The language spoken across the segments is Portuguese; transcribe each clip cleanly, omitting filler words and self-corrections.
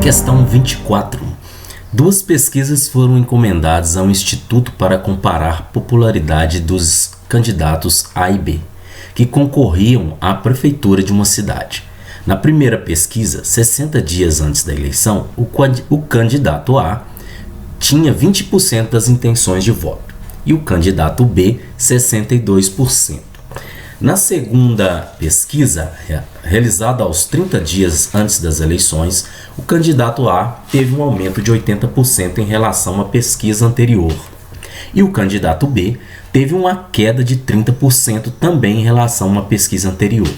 Questão 24. Duas pesquisas foram encomendadas ao Instituto para comparar a popularidade dos candidatos A e B, que concorriam à prefeitura de uma cidade. Na primeira pesquisa, 60 dias antes da eleição, o candidato A tinha 20% das intenções de voto e o candidato B, 62%. Na segunda pesquisa, realizada aos 30 dias antes das eleições, o candidato A teve um aumento de 80% em relação à pesquisa anterior. E o candidato B teve uma queda de 30% também em relação a uma pesquisa anterior.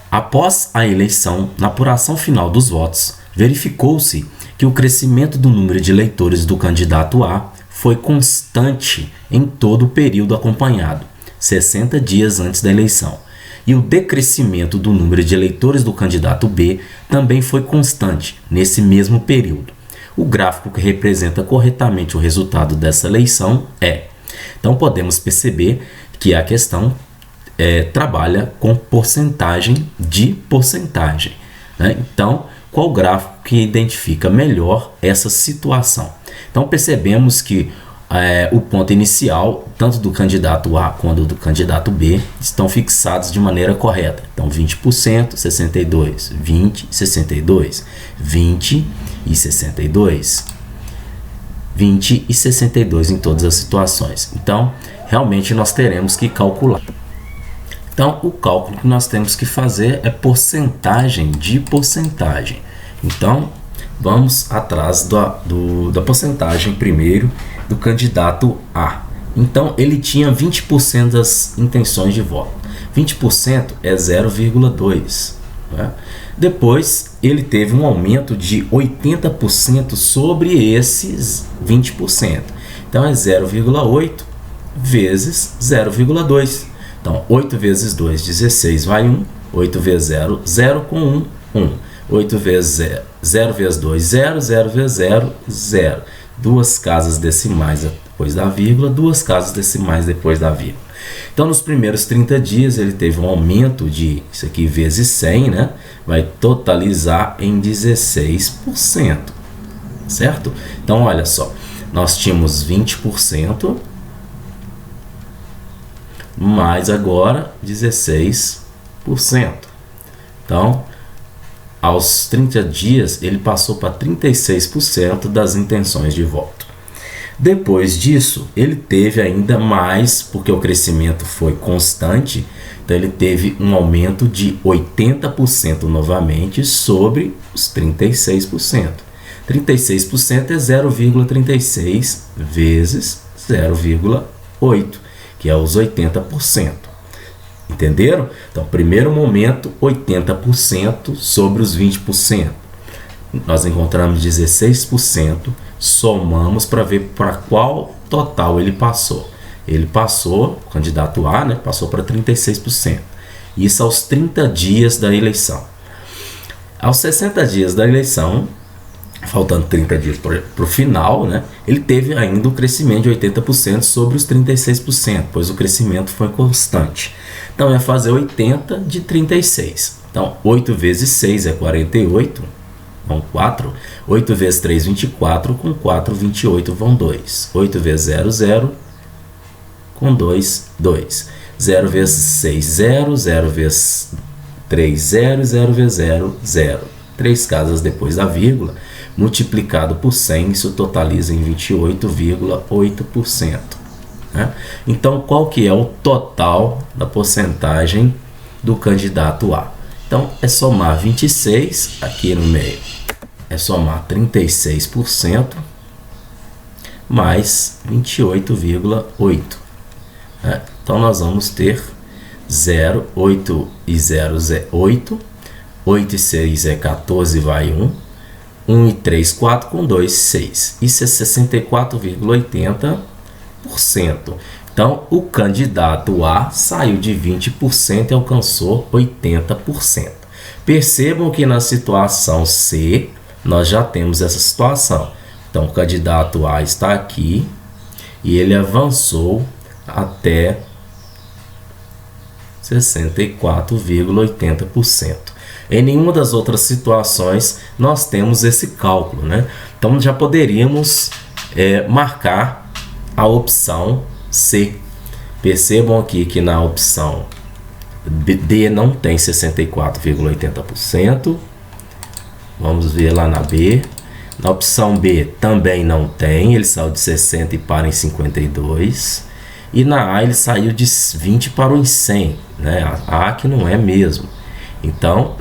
Após a eleição, na apuração final dos votos, verificou-se que o crescimento do número de eleitores do candidato A foi constante em todo o período acompanhado, 60 dias antes da eleição, e o decrescimento do número de eleitores do candidato B também foi constante nesse mesmo período. O gráfico que representa corretamente o resultado dessa eleição é. Então podemos perceber que a questão trabalha com porcentagem de porcentagem, né? Então, qual gráfico que identifica melhor essa situação? Então percebemos que o ponto inicial, tanto do candidato A quanto do candidato B, estão fixados de maneira correta. Então, 20%, 62%, 20%, 62%, 20% e 62%, 20% e 62% em todas as situações. Então, realmente nós teremos que calcular. Então, o cálculo que nós temos que fazer é porcentagem de porcentagem. Então, vamos atrás da porcentagem primeiro do candidato A. Então, ele tinha 20% das intenções de voto. 20% é 0,2. Né? Depois, ele teve um aumento de 80% sobre esses 20%. Então, é 0,8 vezes 0,2. Então, 8 vezes 2, 16, vai 1. 8 vezes 0, 0 com 1, 1. 8 vezes 0, 0 vezes 2, 0, 0 vezes 0, 0. Duas casas decimais depois da vírgula, duas casas decimais depois da vírgula. Então, nos primeiros 30 dias, ele teve um aumento de, isso aqui vezes 100, né? Vai totalizar em 16%, certo? Então, olha só, nós tínhamos 20%, mais agora 16%. Então, aos 30 dias, ele passou para 36% das intenções de voto. Depois disso, ele teve ainda mais, porque o crescimento foi constante, então ele teve um aumento de 80% novamente sobre os 36%. 36% é 0,36 vezes 0,8, que é os 80%. Entenderam? Então, primeiro momento, 80% sobre os 20%. Nós encontramos 16%, somamos para ver para qual total ele passou. Ele passou, o candidato A, né, passou para 36%. Isso aos 30 dias da eleição. Aos 60 dias da eleição, faltando 30 dias para o final, né, ele teve ainda um crescimento de 80% sobre os 36%, pois o crescimento foi constante. Então, é fazer 80 de 36. Então, 8 vezes 6 é 48, vão 4. 8 vezes 3, 24, com 4, 28, vão 2. 8 vezes 0, 0, com 2, 2. 0 vezes 6, 0. 0 vezes 3, 0. 0 vezes 0, 0. 3 casas depois da vírgula, multiplicado por 100, isso totaliza em 28,8%. Né? Então, qual que é o total da porcentagem do candidato A? Então, é somar 26 aqui no meio, é somar 36% mais 28,8%. Né? Então, nós vamos ter 0, 8 e 0 é 8, 8 e 6 é 14, vai 1, 1 e 3, 4, com 2, 6. Isso é 64,80%. Então, o candidato A saiu de 20% e alcançou 80%. Percebam que na situação C, nós já temos essa situação. Então, o candidato A está aqui e ele avançou até 64,80%. Em nenhuma das outras situações nós temos esse cálculo, né? Então já poderíamos marcar a opção C. Percebam aqui que na opção D não tem 64,80%. Vamos ver lá na B. Na opção B também não tem, ele saiu de 60 e para em 52. E na A ele saiu de 20 para em 100, né? A que não é mesmo. Então,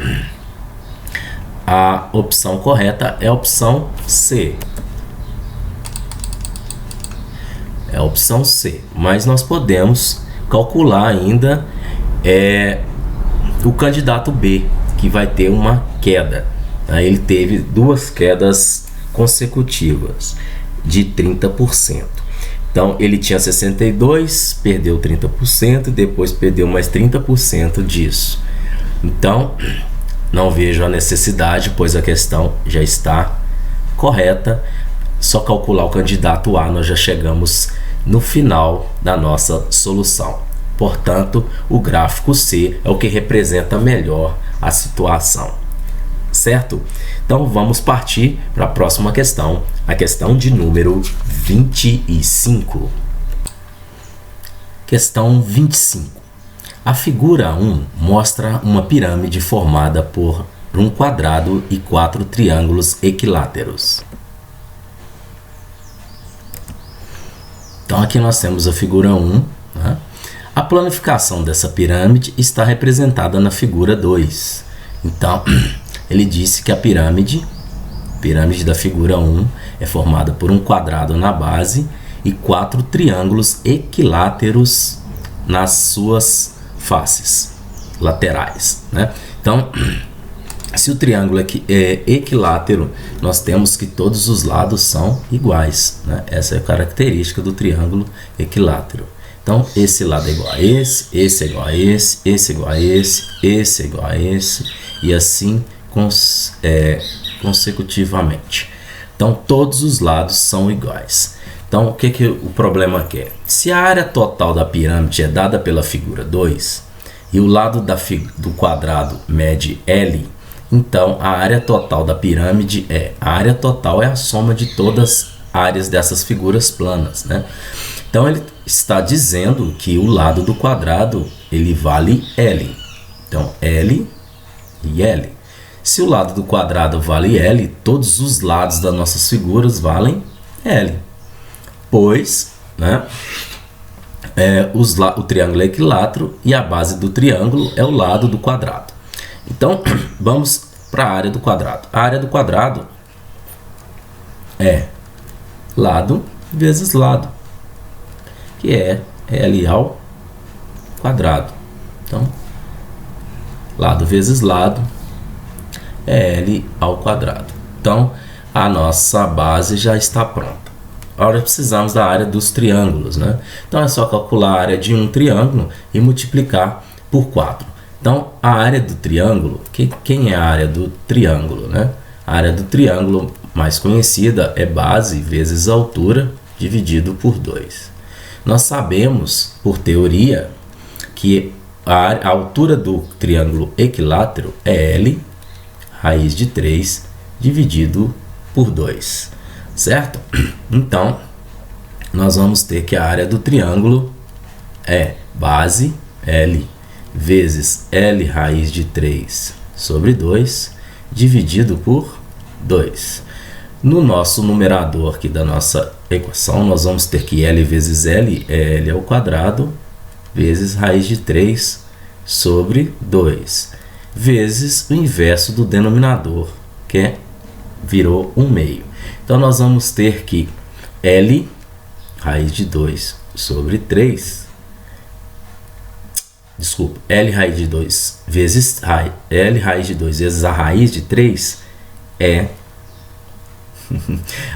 a opção correta é a opção C. É a opção C. Mas nós podemos calcular ainda o candidato B, que vai ter uma queda. Ele teve duas quedas consecutivas de 30%. Então, ele tinha 62, perdeu 30%, depois perdeu mais 30% disso. Então, não vejo a necessidade, pois a questão já está correta. Só calcular o candidato A, nós já chegamos no final da nossa solução. Portanto, o gráfico C é o que representa melhor a situação. Certo? Então vamos partir para a próxima questão, a questão de número 25. Questão 25. A figura 1 mostra uma pirâmide formada por um quadrado e 4 triângulos equiláteros. Então aqui nós temos a figura 1, né? A planificação dessa pirâmide está representada na figura 2. Então, ele disse que a pirâmide da figura 1 é formada por um quadrado na base e 4 triângulos equiláteros nas suas faces laterais, né? Então, se o triângulo é equilátero, nós temos que todos os lados são iguais, né? Essa é a característica do triângulo equilátero. Então, esse lado é igual a esse é igual a esse é igual a esse é igual a esse, e assim consecutivamente. Então, todos os lados são iguais. Então, o que o problema quer? Se a área total da pirâmide é dada pela figura 2 e o lado do quadrado mede L, então a área total da pirâmide a área total é a soma de todas as áreas dessas figuras planas, né? Então, ele está dizendo que o lado do quadrado ele vale L. Então, L e L. Se o lado do quadrado vale L, todos os lados das nossas figuras valem L. Pois, né, o triângulo é equilátero e a base do triângulo é o lado do quadrado. Então, vamos para a área do quadrado. A área do quadrado é lado vezes lado, que é L ao quadrado. Então, lado vezes lado é L ao quadrado. Então, a nossa base já está pronta. Agora precisamos da área dos triângulos, né? Então, é só calcular a área de um triângulo e multiplicar por 4. Então, a área do triângulo, quem é a área do triângulo, né? A área do triângulo mais conhecida é base vezes altura dividido por 2. Nós sabemos, por teoria, que a altura do triângulo equilátero é L raiz de 3 dividido por 2, certo? Então, nós vamos ter que a área do triângulo é base L vezes L raiz de 3 sobre 2 dividido por 2. No nosso numerador aqui da nossa equação, nós vamos ter que L vezes L é L ao quadrado vezes raiz de 3 sobre 2, vezes o inverso do denominador, que virou 1/2. Então, nós vamos ter que L raiz de 2 sobre 3, desculpa, L raiz de 2 vezes L raiz de 2 vezes a raiz de 3 é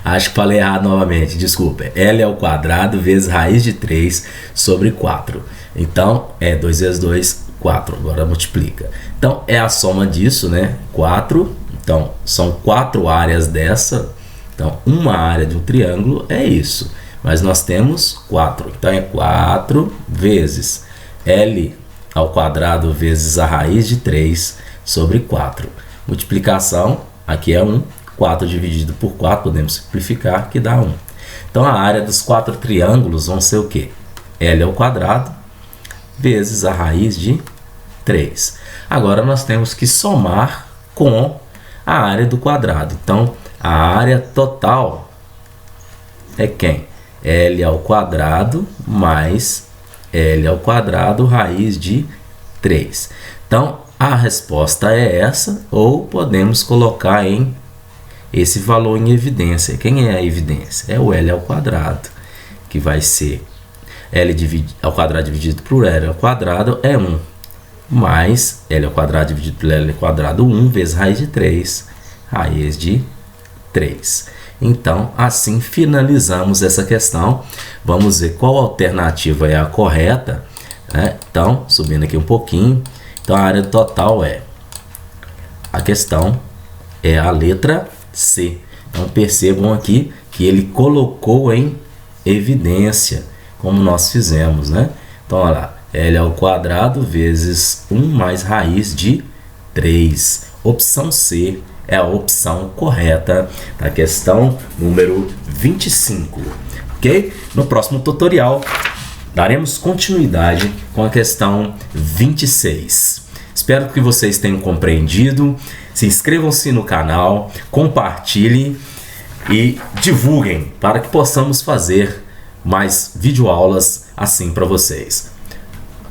acho que falei errado novamente, desculpa, L ao quadrado vezes raiz de 3 sobre 4. Então, 2 vezes 2, 4. Agora multiplica. Então, é a soma disso, né? 4. Então, são 4 áreas dessa. Então, uma área de um triângulo é isso. Mas nós temos 4. Então, é 4 vezes L ao quadrado vezes a raiz de 3 sobre 4. Multiplicação, aqui é 1. 4 dividido por 4, podemos simplificar, que dá 1. Então, a área dos 4 triângulos vão ser o quê? L ao quadrado vezes a raiz de 3. Agora, nós temos que somar com a área do quadrado. Então, a área total é quem? L ao quadrado mais L ao quadrado raiz de 3. Então, a resposta é essa, ou podemos colocar em esse valor em evidência. Quem é a evidência? É o L ao quadrado, que vai ser L ao quadrado dividido por L ao quadrado é 1, mais L ao quadrado dividido por L ao quadrado 1 vezes raiz de 3, raiz de 3. Então, assim finalizamos essa questão. Vamos ver qual alternativa é a correta, né? Então, subindo aqui um pouquinho. Então, a área total a questão é a letra C. Então, percebam aqui que ele colocou em evidência, como nós fizemos, né? Então, olha lá, L ao quadrado vezes 1 mais raiz de 3. Opção C é a opção correta da questão número 25, ok? No próximo tutorial, daremos continuidade com a questão 26. Espero que vocês tenham compreendido. Se inscrevam-se no canal, compartilhem e divulguem para que possamos fazer mais videoaulas assim para vocês.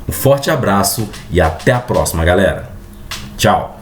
Um forte abraço e até a próxima, galera. Tchau!